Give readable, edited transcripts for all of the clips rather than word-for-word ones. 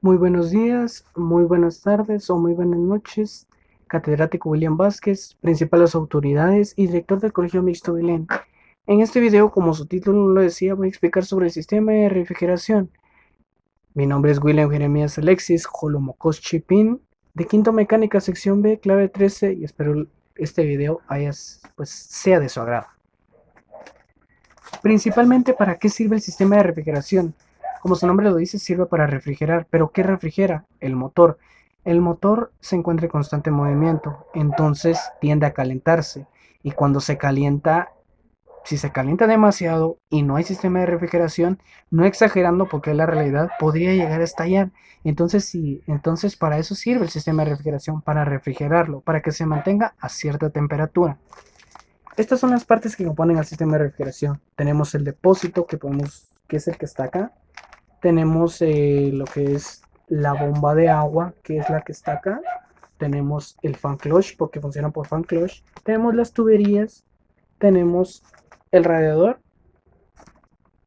Muy buenos días, muy buenas tardes o muy buenas noches, catedrático William Vázquez, principales autoridades y director del Colegio Mixto Belén. En este video, como su título lo decía, voy a explicar sobre el sistema de refrigeración. Mi nombre es William Jeremías Alexis Jolomocos Chipín, de Quinto Mecánica, sección B, clave 13, y espero este video sea de su agrado. Principalmente, ¿para qué sirve el sistema de refrigeración? Como su nombre lo dice, sirve para refrigerar. ¿Pero qué refrigera? El motor. El motor se encuentra en constante movimiento, entonces tiende a calentarse. Y cuando se calienta, si se calienta demasiado y no hay sistema de refrigeración, no exagerando porque es la realidad, podría llegar a estallar. Entonces para eso sirve el sistema de refrigeración, para refrigerarlo, para que se mantenga a cierta temperatura. Estas son las partes que componen el sistema de refrigeración. Tenemos el depósito que es el que está acá. Tenemos lo que es la bomba de agua, que es la que está acá. Tenemos el fan clutch, porque funciona por fan clutch. Tenemos las tuberías. Tenemos el radiador.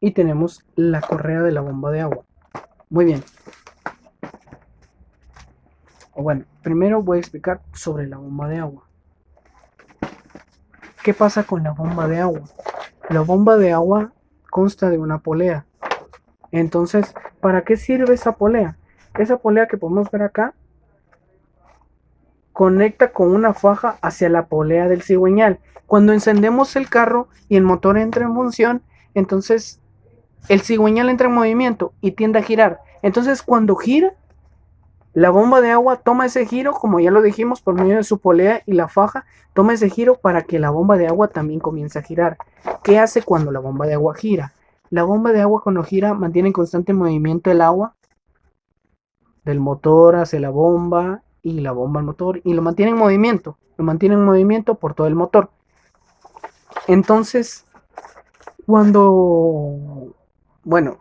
Y tenemos la correa de la bomba de agua. Muy bien. Bueno, primero voy a explicar sobre la bomba de agua. ¿Qué pasa con la bomba de agua? La bomba de agua consta de una polea. Entonces, ¿para qué sirve esa polea? Esa polea que podemos ver acá conecta con una faja hacia la polea del cigüeñal. Cuando encendemos el carro y el motor entra en función, entonces el cigüeñal entra en movimiento y tiende a girar. Entonces, cuando gira, la bomba de agua toma ese giro, como ya lo dijimos, por medio de su polea y la faja, toma ese giro para que la bomba de agua también comience a girar. ¿Qué hace cuando la bomba de agua gira? La bomba de agua cuando gira mantiene en constante movimiento el agua del motor hacia la bomba y la bomba al motor y lo mantiene en movimiento por todo el motor. Entonces, cuando, bueno,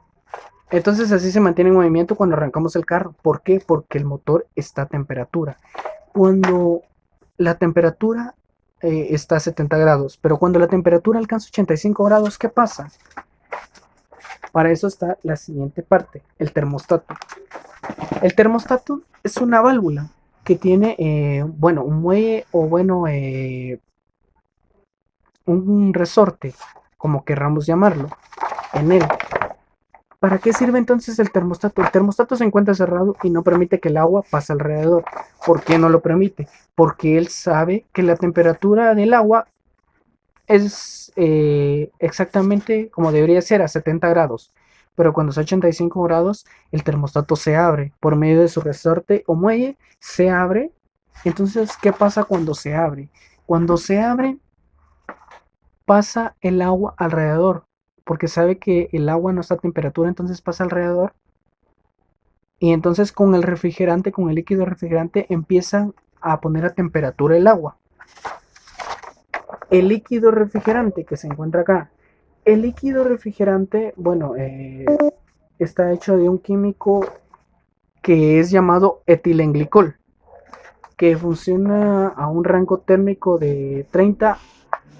entonces así se mantiene en movimiento cuando arrancamos el carro. ¿Por qué? Porque el motor está a temperatura. Cuando la temperatura está a 70 grados, pero cuando la temperatura alcanza 85 grados, ¿qué pasa? Para eso está la siguiente parte, el termostato. El termostato es una válvula que tiene, un muelle o un resorte, como querramos llamarlo, en él. ¿Para qué sirve entonces el termostato? El termostato se encuentra cerrado y no permite que el agua pase alrededor. ¿Por qué no lo permite? Porque él sabe que la temperatura del agua es exactamente como debería ser, a 70 grados. Pero cuando es a 85 grados, el termostato se abre por medio de su resorte o muelle, se abre. Entonces, ¿qué pasa cuando se abre? Cuando se abre, pasa el agua alrededor, porque sabe que el agua no está a temperatura, entonces pasa alrededor. Y entonces con el refrigerante, con el líquido refrigerante, empiezan a poner a temperatura el agua. El líquido refrigerante que se encuentra acá. El líquido refrigerante, está hecho de un químico que es llamado etilenglicol, que funciona a un rango térmico de 30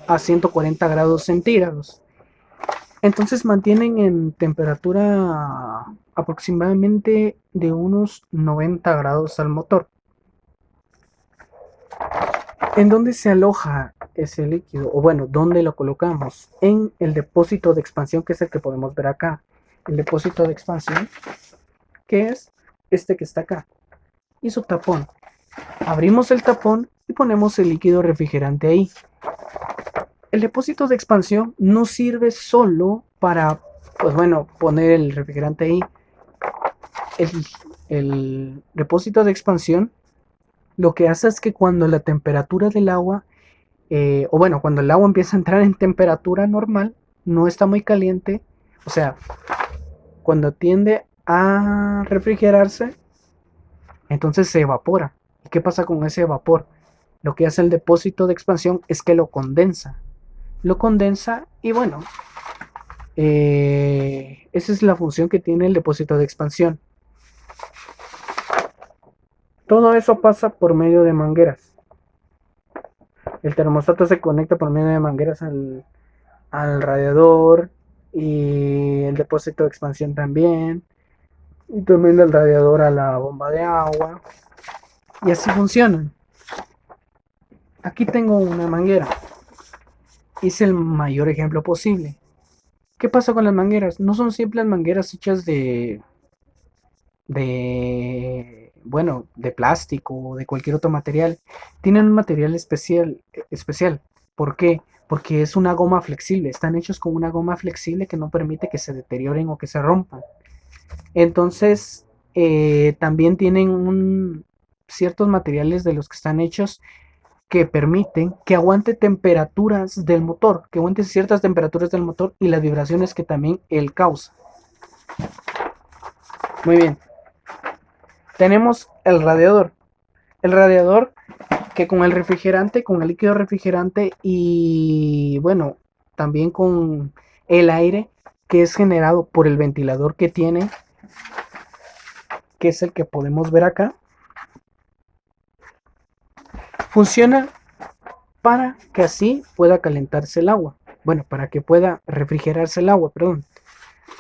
a 140 grados centígrados. Entonces mantienen en temperatura aproximadamente de unos 90 grados al motor. ¿En dónde se aloja ese líquido? O bueno, ¿dónde lo colocamos? En el depósito de expansión, que es el que podemos ver acá. El depósito de expansión, que es este que está acá. Y su tapón. Abrimos el tapón y ponemos el líquido refrigerante ahí. El depósito de expansión no sirve solo para, poner el refrigerante ahí. El, el depósito de expansión lo que hace es que cuando la temperatura del agua cuando el agua empieza a entrar en temperatura normal, no está muy caliente, o sea, cuando tiende a refrigerarse, entonces se evapora. ¿Y qué pasa con ese vapor? Lo que hace el depósito de expansión es que lo condensa. Lo condensa y esa es la función que tiene el depósito de expansión. Todo eso pasa por medio de mangueras. El termostato se conecta por medio de mangueras al radiador y el depósito de expansión también. y también del radiador a la bomba de agua. Y así funcionan. Aquí tengo una manguera. Hice el mayor ejemplo posible. ¿Qué pasa con las mangueras? No son simples mangueras hechas bueno, de plástico o de cualquier otro material. Tienen un material especial. ¿Por qué? Porque es una goma flexible. Están hechos con una goma flexible que no permite que se deterioren o que se rompan. Entonces, también tienen ciertos materiales de los que están hechos que permiten que aguante temperaturas del motor, que aguante ciertas temperaturas del motor y las vibraciones que también él causa. Muy bien. Tenemos el radiador. El radiador que con el refrigerante, con el líquido refrigerante y bueno, también con el aire que es generado por el ventilador que tiene, que es el que podemos ver acá, funciona para que así pueda calentarse el agua. Bueno, para que pueda refrigerarse el agua, perdón.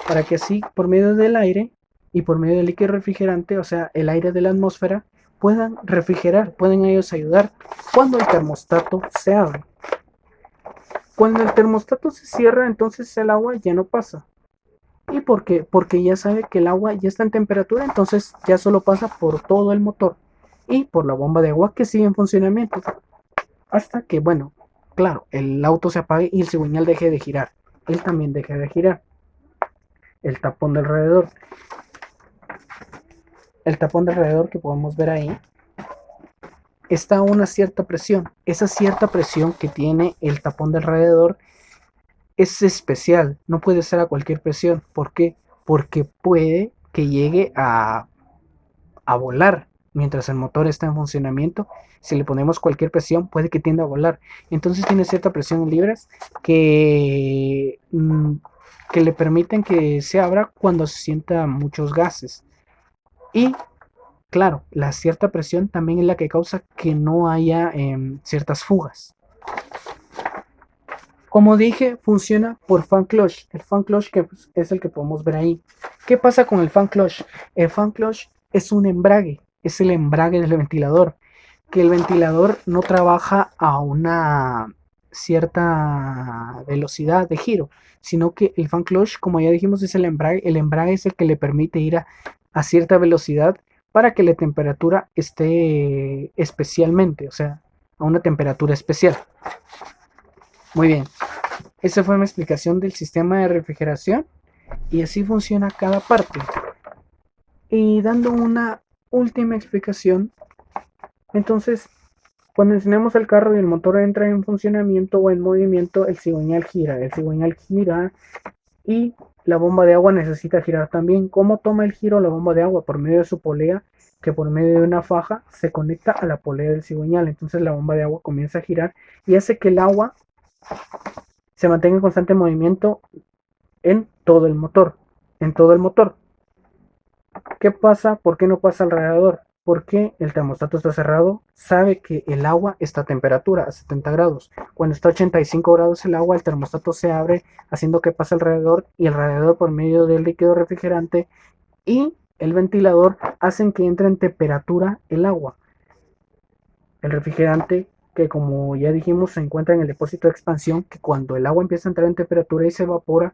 Para que así, por medio del aire y por medio del líquido refrigerante, o sea, el aire de la atmósfera, puedan refrigerar, pueden ellos ayudar cuando el termostato se abre. Cuando el termostato se cierra, entonces el agua ya no pasa. ¿Y por qué? Porque ya sabe que el agua ya está en temperatura, entonces ya solo pasa por todo el motor y por la bomba de agua que sigue en funcionamiento. Hasta que, bueno, claro, el auto se apague y el cigüeñal deje de girar. Él también deje de girar. El tapón de alrededor. El tapón de alrededor que podemos ver ahí está a una cierta presión. Esa cierta presión que tiene el tapón de alrededor es especial. No puede ser a cualquier presión. ¿Por qué? Porque puede que llegue a volar mientras el motor está en funcionamiento. Si le ponemos cualquier presión, puede que tienda a volar. Entonces tiene cierta presión en libras que le permiten que se abra cuando se sienta muchos gases. Y claro, la cierta presión también es la que causa que no haya ciertas fugas. Como dije, funciona por fan clutch. El fan clutch que es el que podemos ver ahí. ¿Qué pasa con el fan clutch? El fan clutch es un embrague, es el embrague del ventilador. Que el ventilador no trabaja a una cierta velocidad de giro, sino que el fan clutch, como ya dijimos, es el embrague. El embrague es el que le permite ir a cierta velocidad para que la temperatura esté especialmente, o sea, a una temperatura especial. Muy bien, esa fue mi explicación del sistema de refrigeración y así funciona cada parte. Y dando una última explicación, entonces, cuando encendemos el carro y el motor entra en funcionamiento o en movimiento, el cigüeñal gira. El cigüeñal gira y la bomba de agua necesita girar también. ¿Cómo toma el giro la bomba de agua? Por medio de su polea, que por medio de una faja se conecta a la polea del cigüeñal. Entonces la bomba de agua comienza a girar y hace que el agua se mantenga en constante movimiento en todo el motor. En todo el motor. ¿Qué pasa? ¿Por qué no pasa al radiador? Porque el termostato está cerrado, sabe que el agua está a temperatura, a 70 grados. Cuando está a 85 grados el agua, el termostato se abre, haciendo que pase al radiador y el radiador por medio del líquido refrigerante y el ventilador hacen que entre en temperatura el agua. El refrigerante, que como ya dijimos, se encuentra en el depósito de expansión, que cuando el agua empieza a entrar en temperatura y se evapora,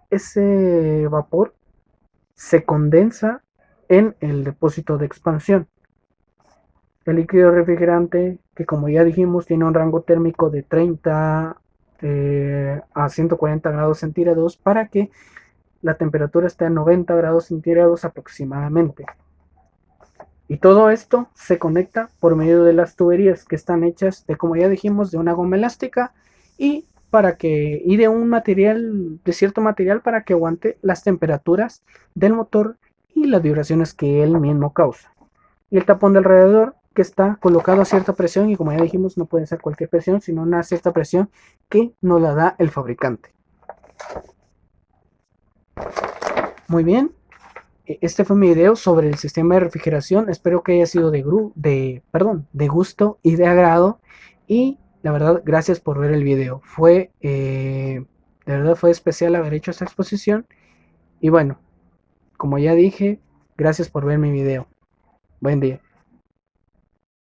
ese vapor se condensa en el depósito de expansión. El líquido refrigerante, que como ya dijimos, tiene un rango térmico de 30 a 140 grados centígrados para que la temperatura esté a 90 grados centígrados aproximadamente. Y todo esto se conecta por medio de las tuberías que están hechas de, como ya dijimos, de una goma elástica y de un material, de cierto material para que aguante las temperaturas del motor y las vibraciones que él mismo causa. Y el tapón de alrededor que está colocado a cierta presión y como ya dijimos no puede ser cualquier presión, sino una cierta presión que nos la da el fabricante. Muy bien, este fue mi video sobre el sistema de refrigeración. Espero que haya sido de gusto y de agrado. Y la verdad, gracias por ver el video. De verdad fue especial haber hecho esta exposición. Y bueno, como ya dije, Gracias por ver mi video. Buen día.